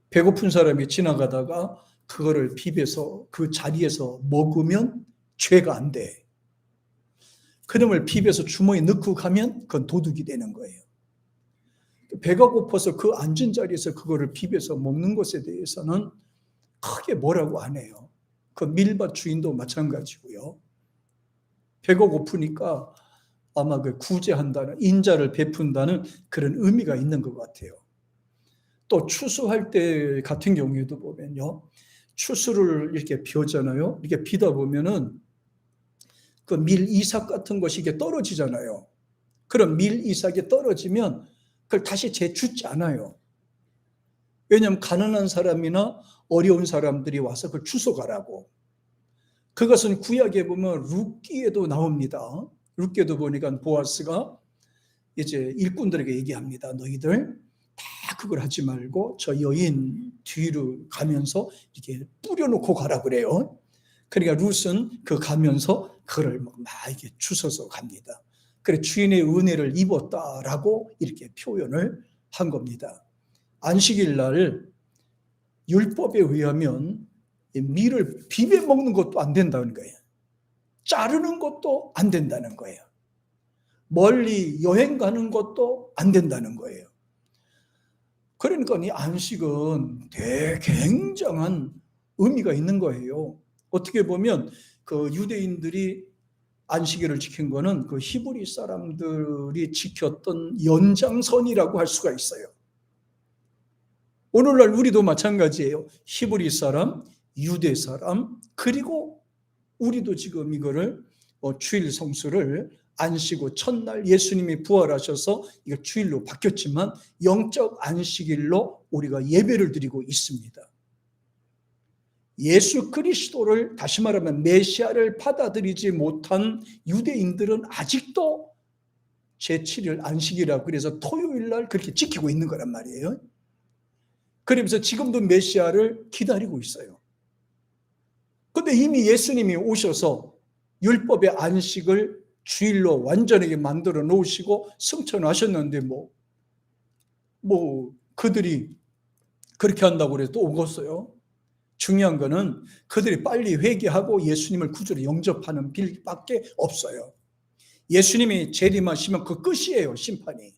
배고픈 사람이 지나가다가 그거를 비벼서 그 자리에서 먹으면 죄가 안 돼. 그놈을 비벼서 주머니에 넣고 가면 그건 도둑이 되는 거예요. 배가 고파서 그 앉은 자리에서 그거를 비벼서 먹는 것에 대해서는 크게 뭐라고 안 해요. 그 밀밭 주인도 마찬가지고요. 배가 고프니까 아마 그 구제한다는, 인자를 베푼다는 그런 의미가 있는 것 같아요. 또 추수할 때 같은 경우에도 보면요, 추수를 이렇게 벼잖아요. 이렇게 비다 보면은 그 밀 이삭 같은 것이 이게 떨어지잖아요. 그럼 밀 이삭이 떨어지면 그걸 다시 재주지 않아요. 왜냐하면 가난한 사람이나 어려운 사람들이 와서 그걸 주워가라고. 그것은 구약에 보면 룻기에도 나옵니다. 룻기에도 보니까 보아스가 이제 일꾼들에게 얘기합니다. 너희들 다 그걸 하지 말고 저 여인 뒤로 가면서 이렇게 뿌려놓고 가라 그래요. 그러니까 룻은 그 가면서 그걸 막 이렇게 주워서 갑니다. 그래 주인의 은혜를 입었다라고 이렇게 표현을 한 겁니다. 안식일 날 율법에 의하면 밀을 비벼 먹는 것도 안 된다는 거예요. 자르는 것도 안 된다는 거예요. 멀리 여행 가는 것도 안 된다는 거예요. 그러니까 이 안식은 되게 굉장한 의미가 있는 거예요. 어떻게 보면 그 유대인들이 안식일을 지킨 거는 그 히브리 사람들이 지켰던 연장선이라고 할 수가 있어요. 오늘날 우리도 마찬가지예요. 히브리 사람, 유대 사람, 그리고 우리도 지금 이거를 주일 성수를 안식 후 첫날 예수님이 부활하셔서 이거 주일로 바뀌었지만 영적 안식일로 우리가 예배를 드리고 있습니다. 예수 그리스도를, 다시 말하면 메시아를 받아들이지 못한 유대인들은 아직도 제7일 안식이라고 그래서 토요일 날 그렇게 지키고 있는 거란 말이에요. 그러면서 지금도 메시아를 기다리고 있어요. 그런데 이미 예수님이 오셔서 율법의 안식을 주일로 완전하게 만들어 놓으시고 승천하셨는데 그들이 그렇게 한다고 해서 또 오겠어요? 중요한 거는 그들이 빨리 회개하고 예수님을 구주로 영접하는 길밖에 없어요. 예수님이 재림하시면 그 끝이에요, 심판이.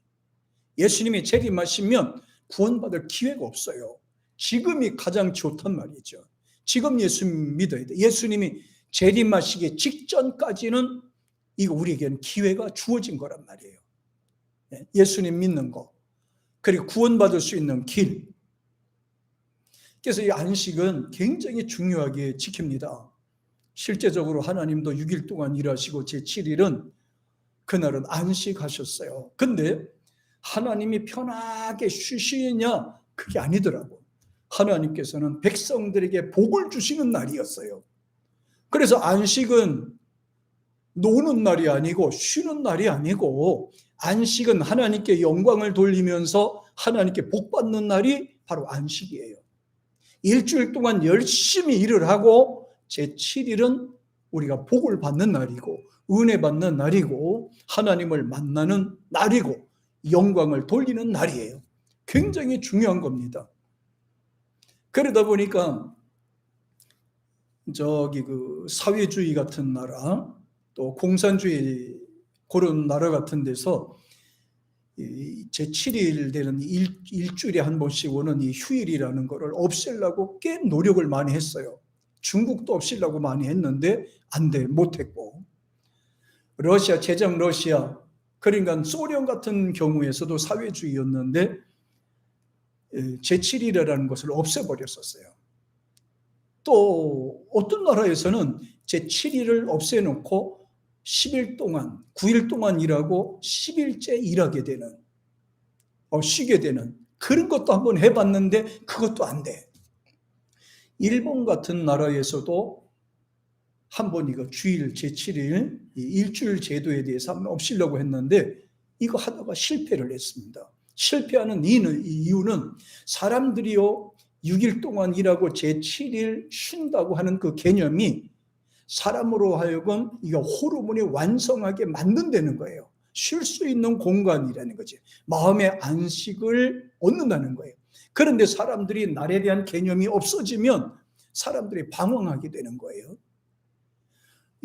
예수님이 재림하시면 구원받을 기회가 없어요. 지금이 가장 좋단 말이죠. 지금 예수님 믿어야 돼. 예수님이 재림하시기 직전까지는 이거 우리에게는 기회가 주어진 거란 말이에요. 예수님 믿는 거, 그리고 구원받을 수 있는 길. 그래서 이 안식은 굉장히 중요하게 지킵니다. 실제적으로 하나님도 6일 동안 일하시고 제7일은 그날은 안식하셨어요. 근데 하나님이 편하게 쉬시냐? 그게 아니더라고. 하나님께서는 백성들에게 복을 주시는 날이었어요. 그래서 안식은 노는 날이 아니고 쉬는 날이 아니고 안식은 하나님께 영광을 돌리면서 하나님께 복 받는 날이 바로 안식이에요. 일주일 동안 열심히 일을 하고 제7일은 우리가 복을 받는 날이고 은혜 받는 날이고 하나님을 만나는 날이고 영광을 돌리는 날이에요. 굉장히 중요한 겁니다. 그러다 보니까 그 사회주의 같은 나라, 또 공산주의 그런 나라 같은 데서 제7일 되는 일주일에 한 번씩 오는 이 휴일이라는 거를 없애려고 꽤 노력을 많이 했어요. 중국도 없애려고 많이 했는데 안 돼, 못했고. 러시아, 제정 러시아, 그러니까 소련 같은 경우에서도 사회주의였는데 제7일이라는 것을 없애버렸었어요. 또 어떤 나라에서는 제7일을 없애놓고 10일 동안, 9일 동안 일하고 10일째 일하게 되는, 쉬게 되는 그런 것도 한번 해봤는데 그것도 안 돼. 일본 같은 나라에서도 한번 이거 주일 제7일 일주일 제도에 대해서 한번 없애려고 했는데 이거 하다가 실패를 했습니다. 실패하는 이유는 사람들이요 6일 동안 일하고 제7일 쉰다고 하는 그 개념이 사람으로 하여금 이거 호르몬이 완성하게 만든다는 거예요. 쉴 수 있는 공간이라는 거지. 마음의 안식을 얻는다는 거예요. 그런데 사람들이 날에 대한 개념이 없어지면 사람들이 방황하게 되는 거예요.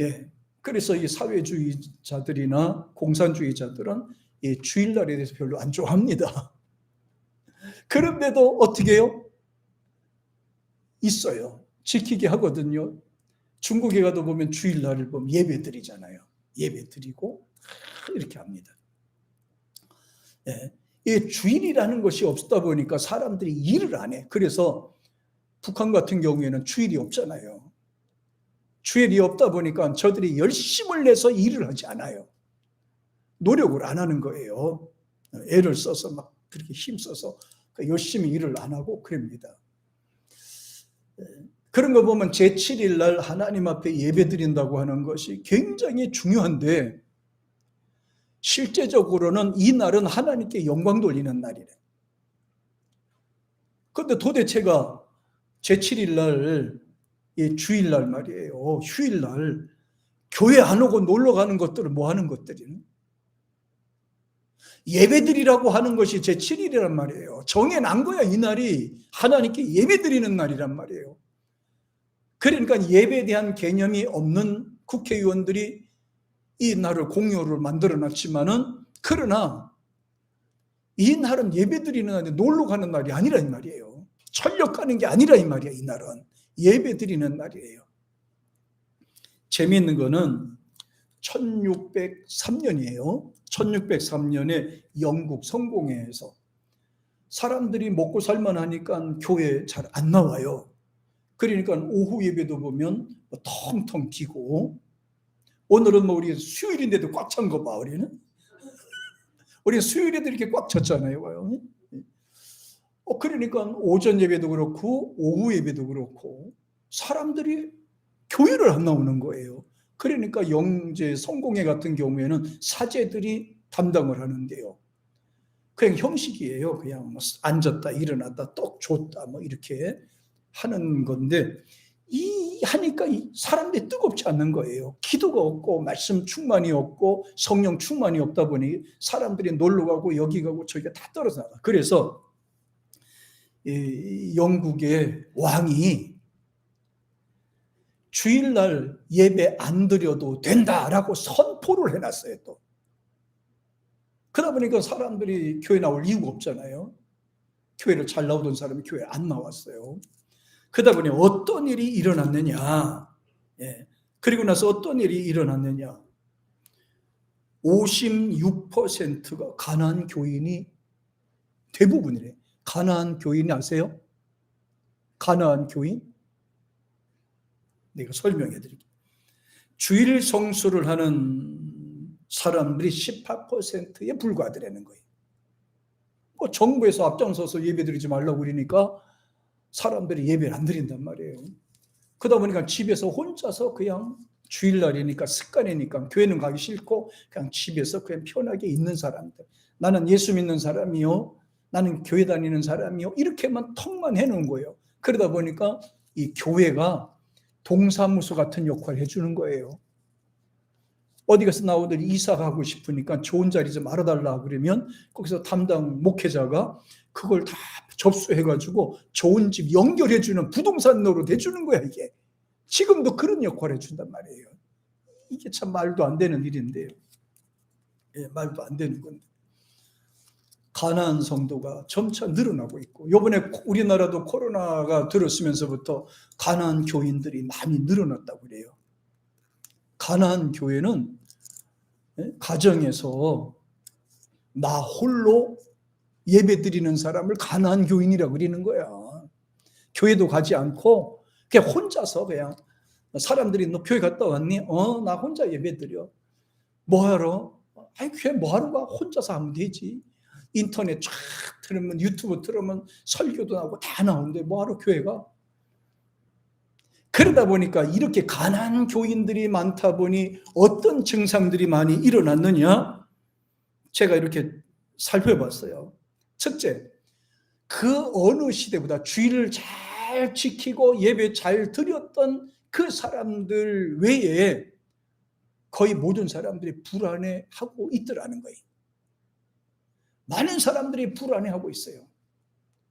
예. 그래서 이 사회주의자들이나 공산주의자들은 이 주일날에 대해서 별로 안 좋아합니다. 그런데도 어떻게 해요? 있어요. 지키게 하거든요. 중국에 가도 보면 주일날을 보면 예배 드리잖아요. 예배 드리고 이렇게 합니다. 예. 이 주일이라는 것이 없다 보니까 사람들이 일을 안 해. 그래서 북한 같은 경우에는 주일이 없잖아요. 주일이 없다 보니까 저들이 열심을 내서 일을 하지 않아요. 노력을 안 하는 거예요. 애를 써서 막 그렇게 힘써서 열심히 일을 안 하고 그럽니다. 그런 거 보면 제7일 날 하나님 앞에 예배 드린다고 하는 것이 굉장히 중요한데 실제적으로는 이 날은 하나님께 영광 돌리는 날이래. 그런데 도대체가 제7일 날, 주일날 말이에요. 휴일날 교회 안 오고 놀러 가는 것들은 뭐 하는 것들이네? 예배드리라고 하는 것이 제7일이란 말이에요. 정해난 거야. 이 날이 하나님께 예배드리는 날이란 말이에요. 그러니까 예배에 대한 개념이 없는 국회의원들이 이 날을 공휴일을 만들어놨지만은 그러나 이 날은 예배드리는 날인데 놀러 가는 날이 아니라 이 말이에요. 철력 가는 게 아니라 이 말이야. 이 날은 예배드리는 날이에요. 재미있는 거는 1603년이에요. 1603년에 영국 성공회에서 사람들이 먹고 살만하니까 교회에 잘 안 나와요. 그러니까 오후 예배도 보면 텅텅 비고 오늘은 뭐 우리 수요일인데도 꽉 찬 거 봐. 우리는 수요일에도 이렇게 꽉 찼잖아요. 그러니까 오전 예배도 그렇고 오후 예배도 그렇고 사람들이 교회를 안 나오는 거예요. 그러니까 영제 성공회 같은 경우에는 사제들이 담당을 하는데요. 그냥 형식이에요. 그냥 뭐 앉았다 일어났다 떡 줬다 뭐 이렇게 하는 건데 하니까 사람들이 뜨겁지 않는 거예요. 기도가 없고 말씀 충만이 없고 성령 충만이 없다 보니 사람들이 놀러 가고 여기 가고 저기가 다 떨어져 나가. 그래서 영국의 왕이 주일날 예배 안 드려도 된다라고 선포를 해놨어요. 또 그러다 보니까 사람들이 교회 나올 이유가 없잖아요. 교회를 잘 나오던 사람이 교회 안 나왔어요. 그러다 보니 어떤 일이 일어났느냐. 그리고 나서 어떤 일이 일어났느냐. 56%가 가나안 교인이 대부분이래. 가나안 교인 아세요? 가나안 교인? 내가 설명해 드릴게요. 주일 성수를 하는 사람들이 18%에 불과하더라는 거예요. 정부에서 앞장서서 예배 드리지 말라고 그러니까 사람들이 예배를 안 드린단 말이에요. 그러다 보니까 집에서 혼자서 그냥 주일날이니까 습관이니까 교회는 가기 싫고 그냥 집에서 그냥 편하게 있는 사람들. 나는 예수 믿는 사람이요. 나는 교회 다니는 사람이요. 이렇게만 턱만 해놓은 거예요. 그러다 보니까 이 교회가 동사무소 같은 역할을 해주는 거예요. 어디 가서 나오더니 이사 가고 싶으니까 좋은 자리 좀 알아달라 그러면 거기서 담당 목회자가 그걸 다 접수해가지고 좋은 집 연결해주는 부동산 노릇 해주는 거야. 이게 지금도 그런 역할을 해준단 말이에요. 이게 참 말도 안 되는 일인데요. 말도 안 되는 건데 가나안 성도가 점차 늘어나고 있고 이번에 우리나라도 코로나가 들었으면서부터 가나안 교인들이 많이 늘어났다고 그래요. 가나안 교회는 가정에서 나 홀로 예배 드리는 사람을 가나안 교인이라고 그러는 거야. 교회도 가지 않고 그냥 혼자서 그냥 사람들이 너 교회 갔다 왔니? 나 혼자 예배 드려. 뭐하러? 아니 교회 뭐하러 가? 혼자서 하면 되지. 인터넷 쫙 틀으면 유튜브 틀으면 설교도 나오고 다 나오는데 뭐하러 교회 가? 그러다 보니까 이렇게 가난한 교인들이 많다 보니 어떤 증상들이 많이 일어났느냐? 제가 이렇게 살펴봤어요. 첫째, 그 어느 시대보다 주일을 잘 지키고 예배 잘 드렸던 그 사람들 외에 거의 모든 사람들이 불안해하고 있더라는 거예요. 많은 사람들이 불안해하고 있어요.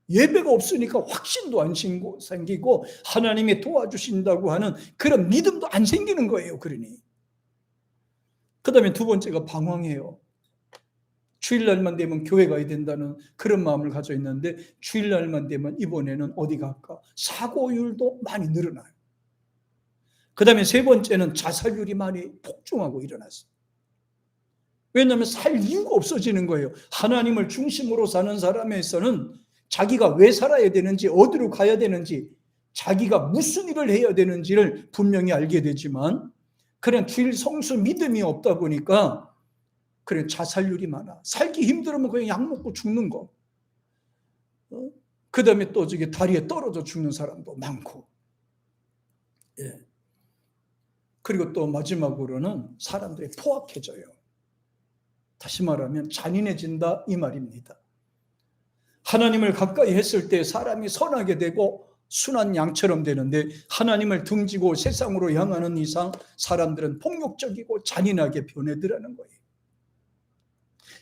예배가 없으니까 확신도 안 생기고 하나님이 도와주신다고 하는 그런 믿음도 안 생기는 거예요. 그러니 그 다음에 두 번째가 방황해요. 주일날만 되면 교회 가야 된다는 그런 마음을 가져 있는데 주일날만 되면 이번에는 어디 갈까? 사고율도 많이 늘어나요. 그 다음에 세 번째는 자살률이 많이 폭증하고 일어났어요. 왜냐하면 살 이유가 없어지는 거예요. 하나님을 중심으로 사는 사람에서는 자기가 왜 살아야 되는지, 어디로 가야 되는지, 자기가 무슨 일을 해야 되는지를 분명히 알게 되지만 그냥 주일 성수 믿음이 없다 보니까 그래 자살률이 많아. 살기 힘들으면 그냥 약 먹고 죽는 거. 그 다음에 또 저기 다리에 떨어져 죽는 사람도 많고. 예. 그리고 또 마지막으로는 사람들이 포악해져요. 다시 말하면 잔인해진다 이 말입니다. 하나님을 가까이 했을 때 사람이 선하게 되고 순한 양처럼 되는데 하나님을 등지고 세상으로 향하는 이상 사람들은 폭력적이고 잔인하게 변해들라는 거예요.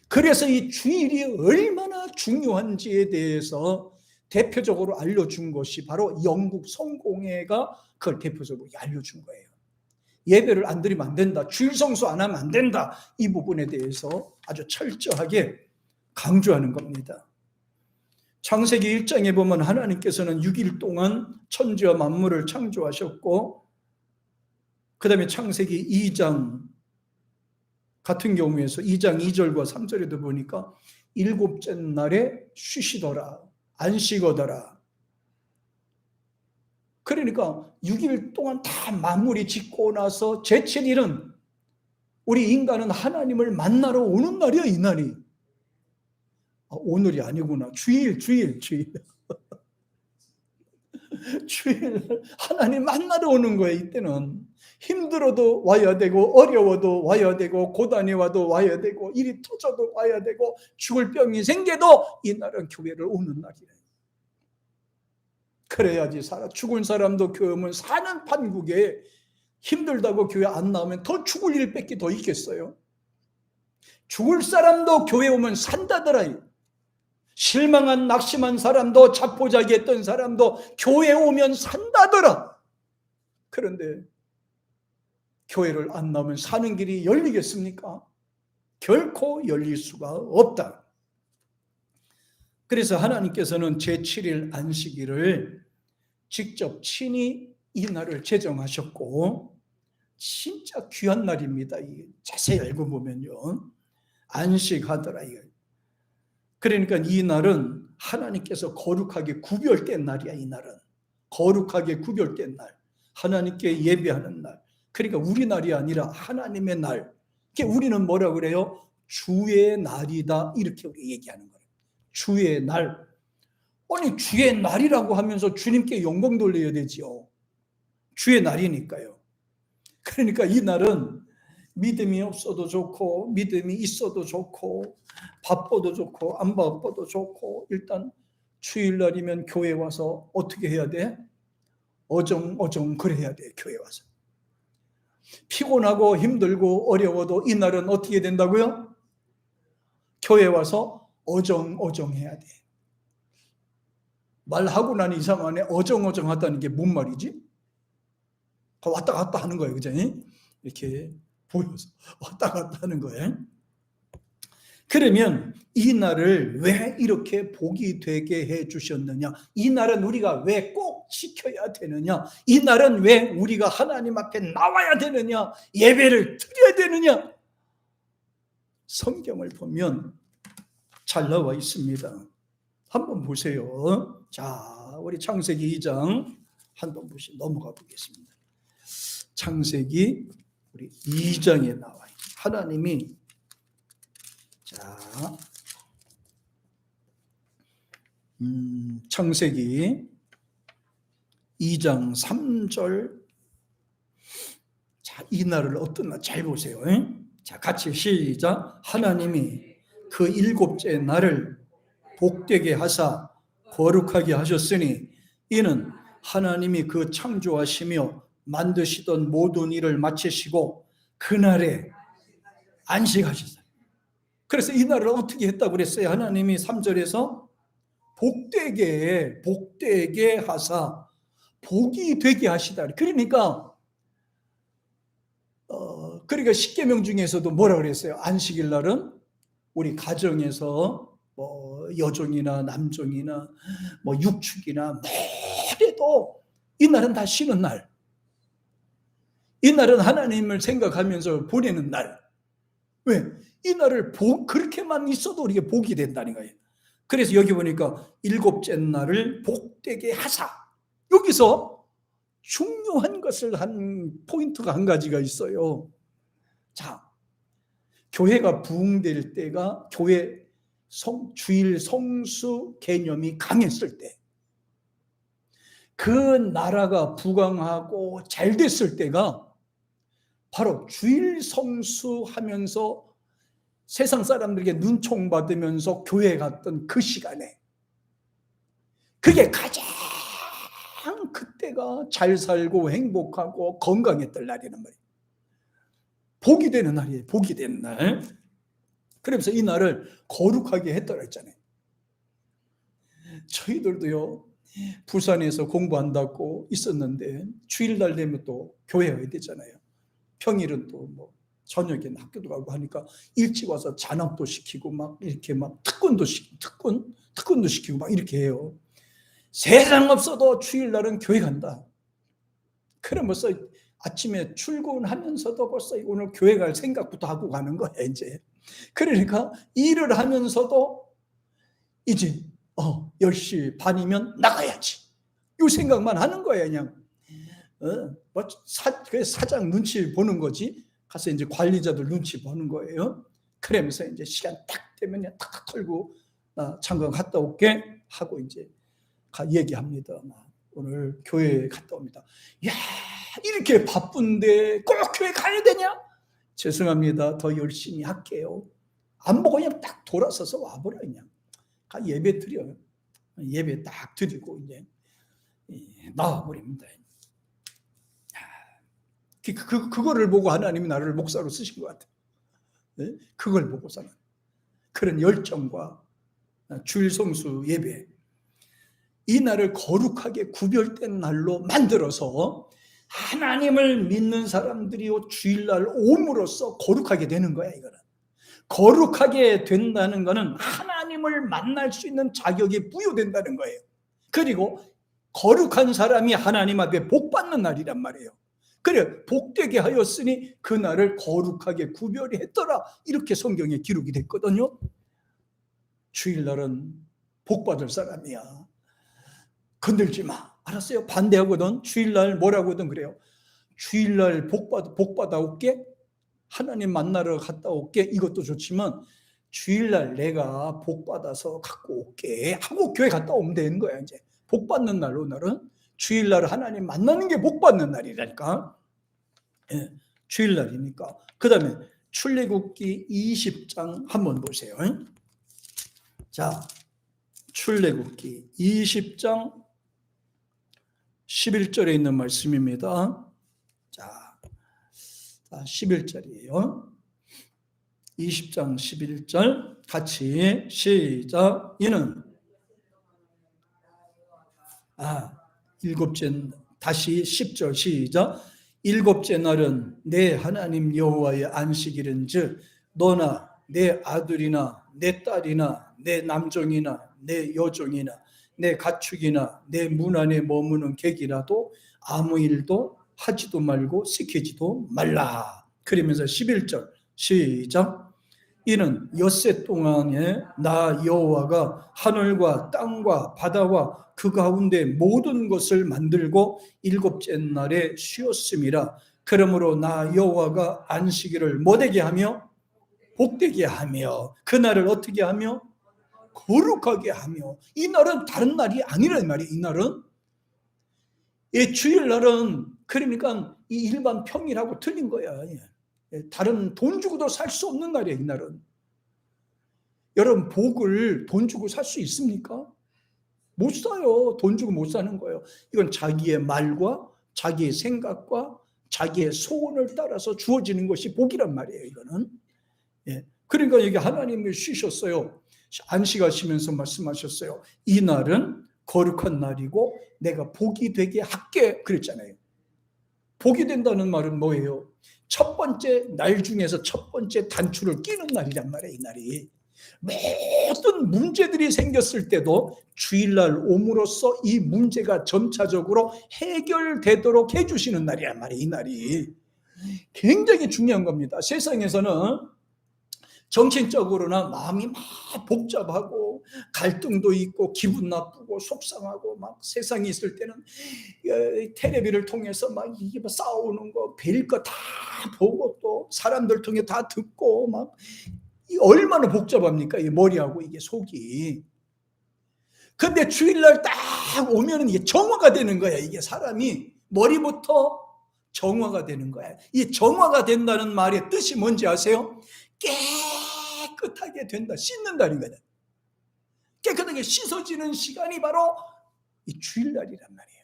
그래서 이 주일이 얼마나 중요한지에 대해서 대표적으로 알려준 것이 바로 영국 성공회가 그걸 대표적으로 알려준 거예요. 예배를 안 드리면 안 된다, 주일 성수 안 하면 안 된다, 이 부분에 대해서 아주 철저하게 강조하는 겁니다. 창세기 1장에 보면 하나님께서는 6일 동안 천지와 만물을 창조하셨고 그 다음에 창세기 2장 같은 경우에서 2장 2절과 3절에도 보니까 일곱째 날에 쉬시더라, 안식어더라. 그러니까 6일 동안 다 마무리 짓고 나서 제7일은 우리 인간은 하나님을 만나러 오는 날이야. 이 날이 오늘이 아니구나. 주일 주일 하나님 만나러 오는 거예요. 이때는 힘들어도 와야 되고 어려워도 와야 되고 고단이 와도 와야 되고 일이 터져도 와야 되고 죽을 병이 생겨도 이 날은 교회를 오는 날이에요. 그래야지 살아. 죽은 사람도 교회 오면 사는 판국에 힘들다고 교회 안 나오면 더 죽을 일밖에 더 있겠어요. 죽을 사람도 교회 오면 산다더라. 실망한 낙심한 사람도 자포자기 했던 사람도 교회 오면 산다더라. 그런데 교회를 안 나오면 사는 길이 열리겠습니까? 결코 열릴 수가 없다. 그래서 하나님께서는 제7일 안식일을 직접 친히 이 날을 제정하셨고 진짜 귀한 날입니다. 자세히 알고 보면요. 안식하더라. 그러니까 이 날은 하나님께서 거룩하게 구별된 날이야. 이 날은 거룩하게 구별된 날, 하나님께 예배하는 날. 그러니까 우리 날이 아니라 하나님의 날. 우리는 뭐라 그래요? 주의 날이다, 이렇게 우리 얘기하는 거예요. 주의 날. 아니 주의 날이라고 하면서 주님께 영광 돌려야 되지요. 주의 날이니까요. 그러니까 이 날은 믿음이 없어도 좋고 믿음이 있어도 좋고 바빠도 좋고 안 바빠도 좋고 일단 주일날이면 교회 와서 어떻게 해야 돼? 어정어정 그래야 돼. 교회 와서 피곤하고 힘들고 어려워도 이 날은 어떻게 된다고요? 교회 와서 어정어정 해야 돼. 말하고 난 이상 안에 어정어정하다는 게 뭔 말이지? 왔다 갔다 하는 거예요. 그죠? 이렇게 보여서 왔다 갔다 하는 거예요. 그러면 이 날을 왜 이렇게 복이 되게 해주셨느냐? 이 날은 우리가 왜 꼭 지켜야 되느냐? 이 날은 왜 우리가 하나님 앞에 나와야 되느냐? 예배를 드려야 되느냐? 성경을 보면 잘 나와 있습니다. 한번 보세요. 자, 우리 창세기 2장 한번 넘어가 보겠습니다. 창세기 우리 2장에 나와요. 하나님이 자, 창세기 2장 3절. 자, 이 날을 어떤 날 잘 보세요. 자, 같이 시작. 하나님이 그 일곱째 날을 복되게 하사 거룩하게 하셨으니 이는 하나님이 그 창조하시며 만드시던 모든 일을 마치시고 그날에 안식하셨어요. 그래서 이 날을 어떻게 했다고 그랬어요? 하나님이 3절에서 복되게 하사 복이 되게 하시다. 그러니까 그러니까 십계명 중에서도 뭐라 그랬어요? 안식일 날은 우리 가정에서 뭐 여종이나 남종이나 뭐 육축이나 뭐래도 이 날은 다 쉬는 날. 이 날은 하나님을 생각하면서 보내는 날. 왜? 이 날을 그렇게만 있어도 우리가 복이 된다는 거예요. 그래서 여기 보니까 일곱째 날을 복되게 하사. 여기서 중요한 것을 한 포인트가 한 가지가 있어요. 자, 교회가 부흥될 때가 교회 주일 성수 개념이 강했을 때, 그 나라가 부강하고 잘 됐을 때가 바로 주일 성수하면서 세상 사람들에게 눈총 받으면서 교회 갔던 그 시간에, 그게 가장 그때가 잘 살고 행복하고 건강했던 날이란 말이에요. 복이 되는 날이에요. 복이 되는 날. 그러면서 이 날을 거룩하게 했더라 했잖아요. 저희들도요, 부산에서 공부한다고 있었는데 주일날 되면 또 교회 가야 되잖아요. 평일은 또 뭐 저녁에 학교도 가고 하니까 일찍 와서 잔업도 시키고 막 이렇게 막 특권도 시키고 막 이렇게 해요. 세상 없어도 주일날은 교회 간다. 그럼 벌써 아침에 출근하면서도 벌써 오늘 교회 갈 생각부터 하고 가는 거야 이제. 그러니까 일을 하면서도 이제 10시 반이면 나가야지. 이 생각만 하는 거야 그냥. 사장 눈치 보는 거지. 가서 이제 관리자들 눈치 보는 거예요. 그러면서 이제 시간 딱 되면 탁탁 털고 잠깐 갔다 올게 하고 이제 얘기합니다. 오늘 교회 갔다 옵니다. 야, 이렇게 바쁜데 꼭 교회 가야 되냐? 죄송합니다. 더 열심히 할게요. 안 보고 그냥 딱 돌아서서 와버려 그냥. 예배 드려요. 예배 딱 드리고 이제 나와버립니다. 그거를 보고 하나님이 나를 목사로 쓰신 것 같아요. 네? 그걸 보고서는 그런 열정과 주일 성수 예배, 이 날을 거룩하게 구별된 날로 만들어서 하나님을 믿는 사람들이 주일날 옴으로써 거룩하게 되는 거야. 이거는 거룩하게 된다는 것은 하나님을 만날 수 있는 자격이 부여된다는 거예요. 그리고 거룩한 사람이 하나님 앞에 복 받는 날이란 말이에요. 그래, 복되게 하였으니 그 날을 거룩하게 구별이 했더라. 이렇게 성경에 기록이 됐거든요. 주일날은 복 받을 사람이야. 건들지 마. 알았어요? 반대하거든. 주일날 뭐라고든 그래요. 주일날 복 받아 올게. 하나님 만나러 갔다 올게. 이것도 좋지만 주일날 내가 복 받아서 갖고 올게 하고 교회 갔다 오면 되는 거야. 이제 복 받는 날로 날은 주일날 하나님 만나는 게 복 받는 날이라니까. 예, 주일날이니까. 그 다음에 출애굽기 20장 한번 보세요. 자, 출애굽기 20장 11절에 있는 말씀입니다. 자, 11절이에요. 20장 11절 같이 시작. 이는 일곱째, 다시 10절 시작. 일곱째 날은 내 하나님 여호와의 안식일은즉 너나 내 아들이나 내 딸이나 내 남종이나 내 여종이나 내 가축이나 내 문 안에 머무는 객이라도 아무 일도 하지도 말고 시키지도 말라. 그러면서 11절 시작. 이는 엿새 동안에 나 여호와가 하늘과 땅과 바다와 그 가운데 모든 것을 만들고 일곱째 날에 쉬었음이라. 그러므로 나 여호와가 안식일을 뭐되게 하며 복되게 하며 그 날을 어떻게 하며 거룩하게 하며. 이 날은 다른 날이 아니란 말이에요. 이 날은 주일날은 그러니까 이 일반 평일하고 틀린 거야. 다른 돈 주고도 살 수 없는 날이에요. 이 날은. 여러분, 복을 돈 주고 살 수 있습니까? 못 사요. 돈 주고 못 사는 거예요. 이건 자기의 말과 자기의 생각과 자기의 소원을 따라서 주어지는 것이 복이란 말이에요. 이거는. 그러니까 여기 하나님이 쉬셨어요. 안식하시면서 말씀하셨어요. 이 날은 거룩한 날이고 내가 복이 되게 할게 그랬잖아요. 복이 된다는 말은 뭐예요? 첫 번째 날 중에서 첫 번째 단추를 끼는 날이란 말이에요. 이 날이 모든 문제들이 생겼을 때도 주일날 옴으로써 이 문제가 점차적으로 해결되도록 해주시는 날이란 말이에요. 이 날이 굉장히 중요한 겁니다. 세상에서는 정신적으로나 마음이 막 복잡하고 갈등도 있고 기분 나쁘고 속상하고 막 세상에 있을 때는 텔레비를 통해서 막 이게 싸우는 거 별거 다 보고 또 사람들 통해 다 듣고 막 얼마나 복잡합니까? 이 머리하고 이게 속이. 근데 주일날 딱 오면은 이게 정화가 되는 거야. 이게 사람이 머리부터 정화가 되는 거야. 이 정화가 된다는 말의 뜻이 뭔지 아세요? 깨끗하게 된다. 씻는다는 거다. 깨끗하게 씻어지는 시간이 바로 이 주일날이란 말이에요.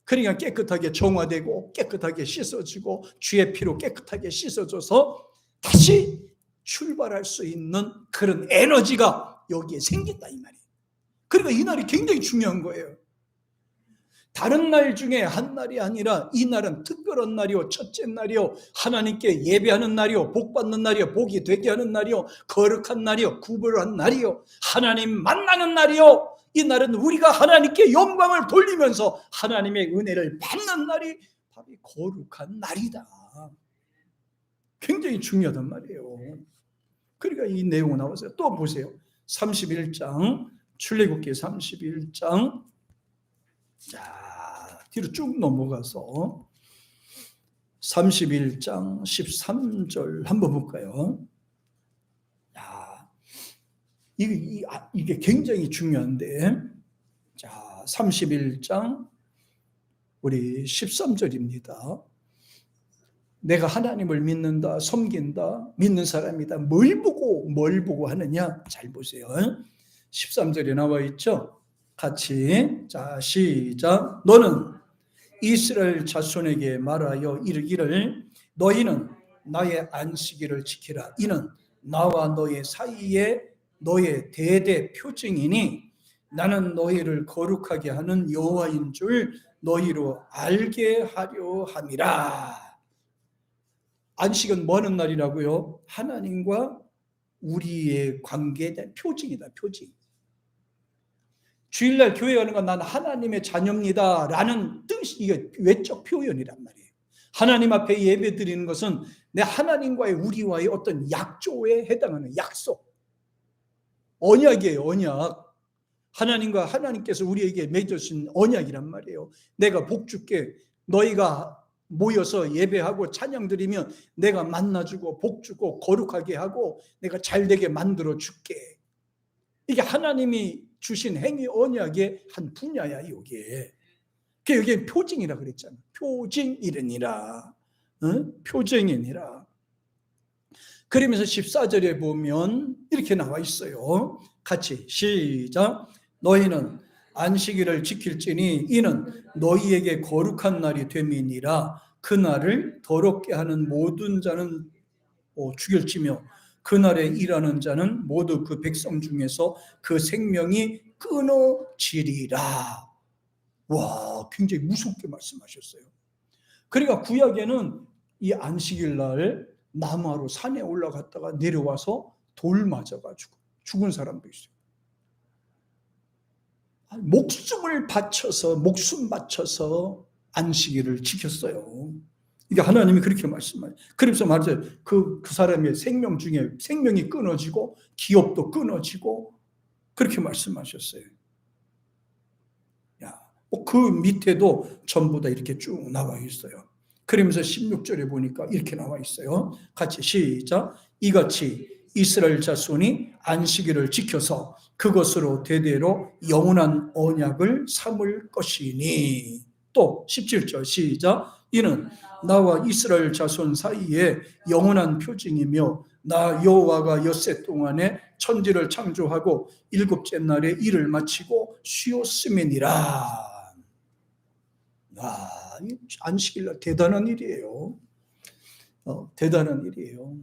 그러니까 깨끗하게 정화되고 깨끗하게 씻어지고 주의 피로 깨끗하게 씻어져서 다시 출발할 수 있는 그런 에너지가 여기에 생긴다 이 말이에요. 그러니까 이 날이 굉장히 중요한 거예요. 다른 날 중에 한 날이 아니라 이 날은 특별한 날이요, 첫째 날이요, 하나님께 예배하는 날이요, 복받는 날이요, 복이 되게 하는 날이요, 거룩한 날이요, 구별한 날이요, 하나님 만나는 날이요. 이 날은 우리가 하나님께 영광을 돌리면서 하나님의 은혜를 받는 날이 바로 거룩한 날이다. 굉장히 중요하단 말이에요. 그러니까 이 내용이 나와서 또 보세요. 31장 출애굽기 31장 자 뒤로 쭉 넘어가서 31장 13절 한번 볼까요? 야, 이게 굉장히 중요한데 자 31장 우리 13절입니다. 내가 하나님을 믿는다, 섬긴다, 믿는 사람이다. 뭘 보고 하느냐? 잘 보세요. 13절에 나와 있죠? 같이 자 시작. 너는 이스라엘 자손에게 말하여 이르기를 너희는 나의 안식일을 지키라. 이는 나와 너의 사이에 너의 대대 표징이니 나는 너희를 거룩하게 하는 여호와인 줄 너희로 알게 하려 함이라. 안식은 뭐 하는 날이라고요? 하나님과 우리의 관계에 대한 표징이다. 표징. 주일날 교회 가는 건 난 하나님의 자녀입니다 라는 뜻이 이게 외적 표현이란 말이에요. 하나님 앞에 예배 드리는 것은 내 하나님과의 우리와의 어떤 약조에 해당하는 약속, 언약이에요. 언약. 하나님과 하나님께서 우리에게 맺으신 언약이란 말이에요. 내가 복 줄게. 너희가 모여서 예배하고 찬양 드리면 내가 만나주고 복 주고 거룩하게 하고 내가 잘되게 만들어 줄게. 이게 하나님이 주신 행위 언약의 한 분야야 이게. 여기 표징이라 그랬잖아. 표징이니라. 표징이니라. 그러면서 14절에 보면 이렇게 나와 있어요. 같이 시작. 너희는 안식일을 지킬지니 이는 너희에게 거룩한 날이 됨이니라. 그 날을 더럽게 하는 모든 자는 죽일지며 그 날에 일하는 자는 모두 그 백성 중에서 그 생명이 끊어지리라. 와, 굉장히 무섭게 말씀하셨어요. 그러니까 구약에는 이 안식일 날 남하로 산에 올라갔다가 내려와서 돌 맞아가지고 죽은 사람도 있어요. 목숨 바쳐서 안식일을 지켰어요. 이게 하나님이 그렇게 말씀하세요. 그래서 맞아요. 그 사람의 생명 중에 생명이 끊어지고 기업도 끊어지고 그렇게 말씀하셨어요. 그 밑에도 전부 다 이렇게 쭉 나와 있어요. 그러면서 16절에 보니까 이렇게 나와 있어요. 같이 시작. 이같이 이스라엘 자손이 안식일을 지켜서 그것으로 대대로 영원한 언약을 삼을 것이니. 또 17절 시작. 이는 나와 이스라엘 자손 사이에 영원한 표징이며 나 여호와가 엿새 동안에 천지를 창조하고 일곱째 날에 일을 마치고 쉬었음이니라. 안식일날 대단한 일이에요. 대단한 일이에요.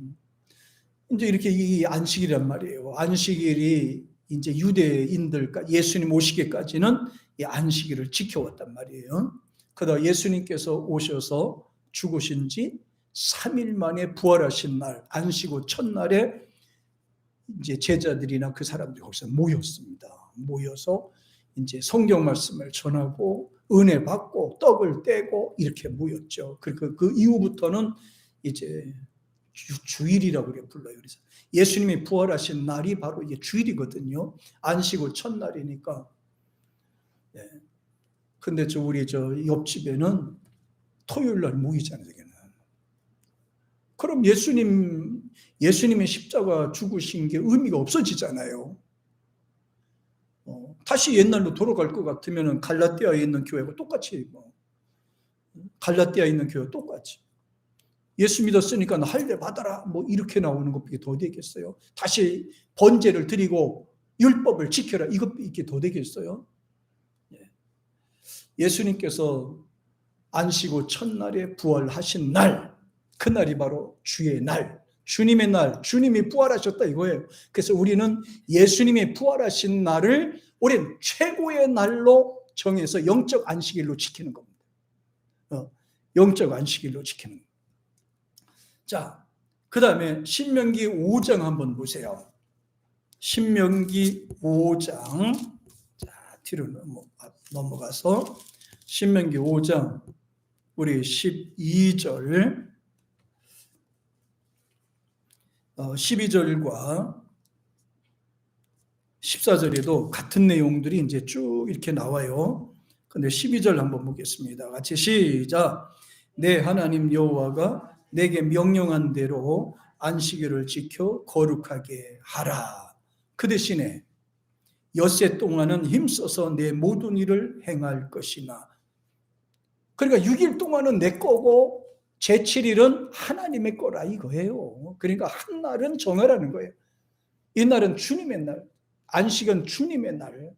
이제 이렇게 이 안식일이란 말이에요. 안식일이 이제 유대인들, 예수님 오시기까지는 이 안식일을 지켜왔단 말이에요. 그러다 예수님께서 오셔서 죽으신 지 3일 만에 부활하신 날, 안식 후 첫날에 이제 제자들이나 그 사람들이 거기서 모였습니다. 모여서 이제 성경 말씀을 전하고 은혜 받고 떡을 떼고 이렇게 모였죠. 그리고 그 이후부터는 이제 주일이라고 그래 불러요. 그래서 예수님이 부활하신 날이 바로 이게 주일이거든요. 안식 후 첫날이니까. 네. 근데 우리 옆집에는 토요일 날 모이잖아요. 그럼 예수님의 십자가 죽으신 게 의미가 없어지잖아요. 다시 옛날로 돌아갈 것 같으면 갈라디아에 있는 교회가 똑같이 갈라디아에 있는 교회가 똑같이 예수 믿었으니까 할례 받아라 이렇게 나오는 것밖에 더 되겠어요? 다시 번제를 드리고 율법을 지켜라 이게 더 되겠어요? 예수님께서 안식 후 첫날에 부활하신 날, 그날이 바로 주의 날, 주님의 날, 주님이 부활하셨다 이거예요. 그래서 우리는 예수님이 부활하신 날을 우리는 최고의 날로 정해서 영적 안식일로 지키는 겁니다. 영적 안식일로 지키는 겁니다. 자, 그 다음에 신명기 5장 한번 보세요. 신명기 5장, 자, 뒤로 넘어가서 신명기 5장 우리 12절 12절과 14절에도 같은 내용들이 이제 쭉 이렇게 나와요. 근데 12절 한번 보겠습니다. 같이 시작. 내 하나님 여호와가 내게 명령한 대로 안식일을 지켜 거룩하게 하라. 그 대신에 엿새 동안은 힘써서 내 모든 일을 행할 것이나. 그러니까 6일 동안은 내 거고 제7일은 하나님의 거라 이거예요. 그러니까 한 날은 정하라는 거예요. 이 날은 주님의 날, 안식은 주님의 날,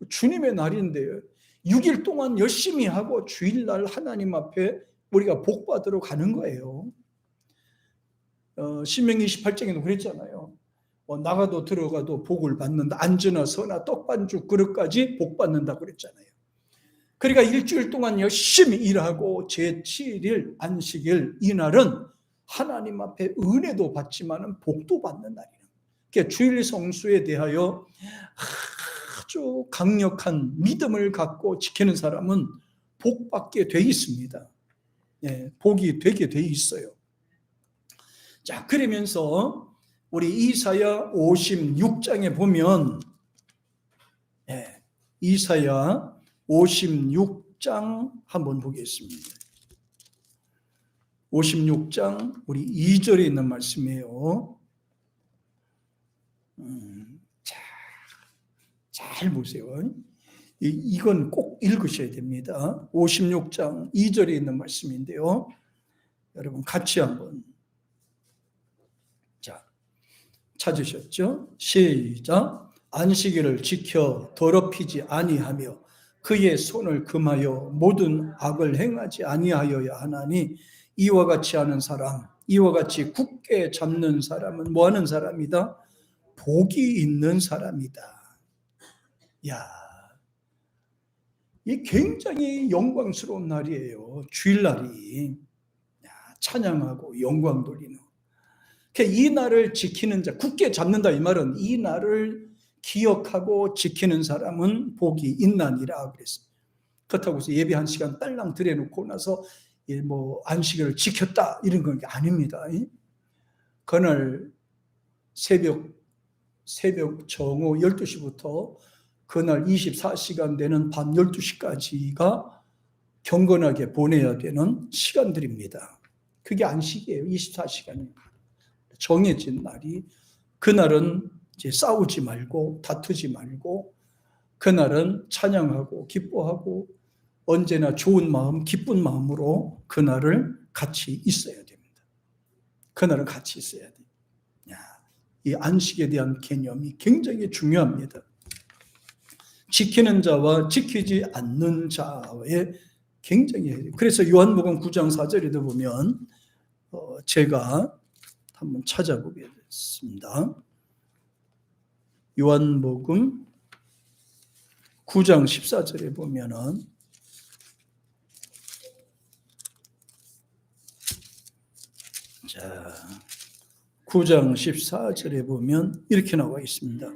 주님의 날인데요. 6일 동안 열심히 하고 주일날 하나님 앞에 우리가 복 받으러 가는 거예요. 신명기 28장에도 그랬잖아요. 나가도 들어가도 복을 받는다. 안주나 서나 떡반죽 그릇까지 복 받는다고 그랬잖아요. 그러니까 일주일 동안 열심히 일하고 제7일 안식일 이날은 하나님 앞에 은혜도 받지만 복도 받는 날이에요. 그러니까 주일 성수에 대하여 아주 강력한 믿음을 갖고 지키는 사람은 복받게 돼 있습니다. 네, 복이 되게 돼 있어요. 자, 그러면서 우리 이사야 56장에 보면 이사야 56장 한번 보겠습니다. 56장 우리 2절에 있는 말씀이에요. 잘 보세요. 이건 꼭 읽으셔야 됩니다. 56장 2절에 있는 말씀인데요. 여러분 같이 한번 찾으셨죠? 시작. 안식일을 지켜 더럽히지 아니하며 그의 손을 금하여 모든 악을 행하지 아니하여야 하나니 이와 같이 하는 사람, 이와 같이 굳게 잡는 사람은 뭐 하는 사람이다? 복이 있는 사람이다. 야, 이 굉장히 영광스러운 날이에요. 주일날이 찬양하고 영광 돌리는. 이 날을 지키는 자, 굳게 잡는다 이 말은 이 날을 기억하고 지키는 사람은 복이 있나니라 그랬습니다. 그렇다고 해서 예배 1시간 딸랑 들여놓고 나서 안식일을 지켰다 이런 건 아닙니다. 그날 새벽 정오 12시부터 그날 24시간 되는 밤 12시까지가 경건하게 보내야 되는 시간들입니다. 그게 안식이에요. 24시간입니다. 정해진 날이 그날은 이제 싸우지 말고 다투지 말고 그날은 찬양하고 기뻐하고 언제나 좋은 마음, 기쁜 마음으로 그날을 같이 있어야 됩니다. 그날은 같이 있어야 돼요. 이 안식에 대한 개념이 굉장히 중요합니다. 지키는 자와 지키지 않는 자의 굉장히 그래서 요한복음 9장 4절에도 보면 제가 한번 찾아보겠습니다. 요한복음 9장 14절에 보면은 자, 9장 14절에 보면 이렇게 나와 있습니다.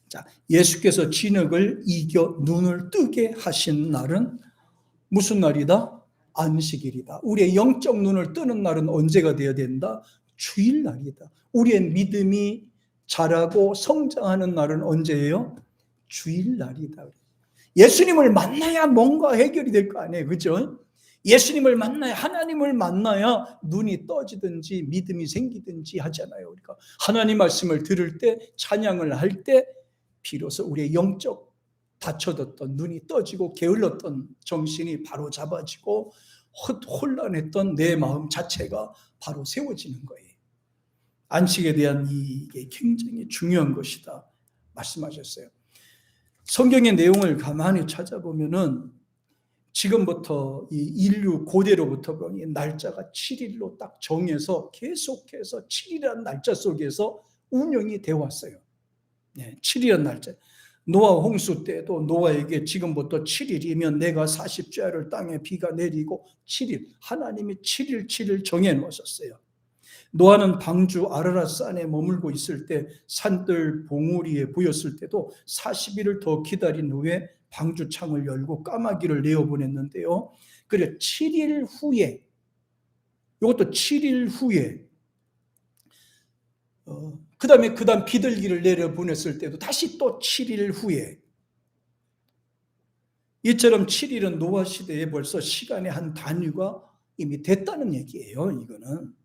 자, 예수께서 진흙을 이겨 눈을 뜨게 하신 날은 무슨 날이다? 안식일이다. 우리의 영적 눈을 뜨는 날은 언제가 되어야 된다? 주일날이다. 우리의 믿음이 자라고 성장하는 날은 언제예요? 주일날이다. 예수님을 만나야 뭔가 해결이 될 거 아니에요. 그죠? 예수님을 만나야, 하나님을 만나야 눈이 떠지든지 믿음이 생기든지 하잖아요. 우리가 하나님 말씀을 들을 때, 찬양을 할 때 비로소 우리의 영적 닫혀뒀던, 눈이 떠지고 게을렀던 정신이 바로 잡아지고 혼란했던 내 마음 자체가 바로 세워지는 거예요. 안식에 대한 이게 굉장히 중요한 것이다 말씀하셨어요. 성경의 내용을 가만히 찾아보면은 지금부터 이 인류 고대로부터 보니 날짜가 7일로 딱 정해서 계속해서 7일이라는 날짜 속에서 운영이 되어 왔어요. 네, 7일이라는 날짜. 노아 홍수 때도 노아에게 지금부터 7일이면 내가 40주야를 땅에 비가 내리고 7일, 하나님이 7일 정해 놓으셨어요. 노아는 방주 아라랏산에 머물고 있을 때 산들 봉우리에 보였을 때도 40일을 더 기다린 후에 방주 창을 열고 까마귀를 내어보냈는데요. 그래 7일 후에, 이것도 7일 후에 그 다음 비둘기를 내려보냈을 때도 다시 또 7일 후에, 이처럼 7일은 노아 시대에 벌써 시간의 한 단위가 이미 됐다는 얘기예요. 이거는